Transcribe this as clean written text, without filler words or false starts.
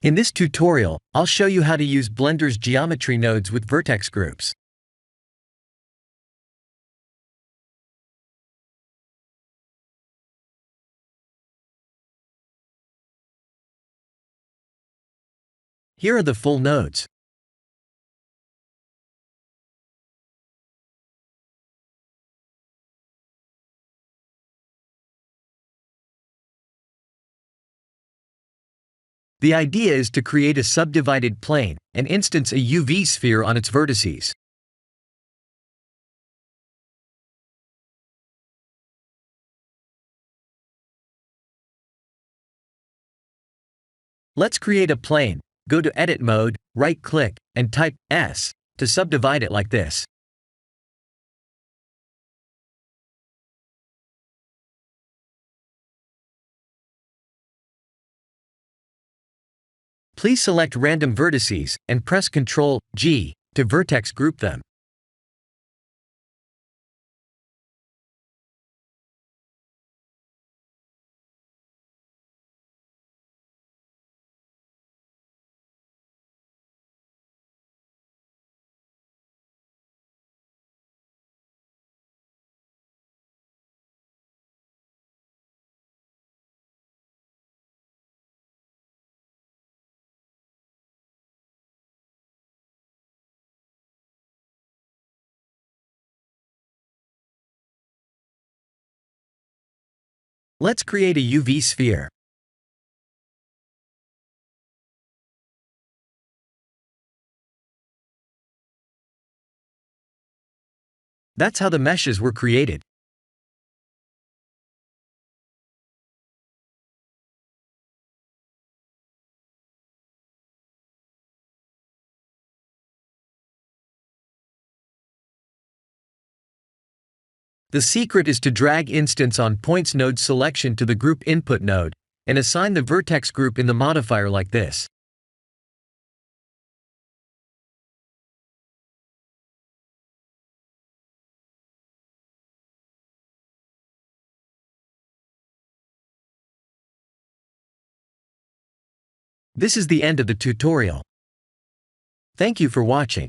In this tutorial, I'll show you how to use Blender's geometry nodes with vertex groups. Here are the full nodes. The idea is to create a subdivided plane and instance a UV sphere on its vertices. Let's create a plane. Go to Edit mode, right-click, and type S to subdivide it like this. Please select random vertices and press Ctrl-G to vertex group them. Let's create a UV sphere. That's how the meshes were created. The secret is to drag instance on points node selection to the group input node and assign the vertex group in the modifier like this. This is the end of the tutorial. Thank you for watching.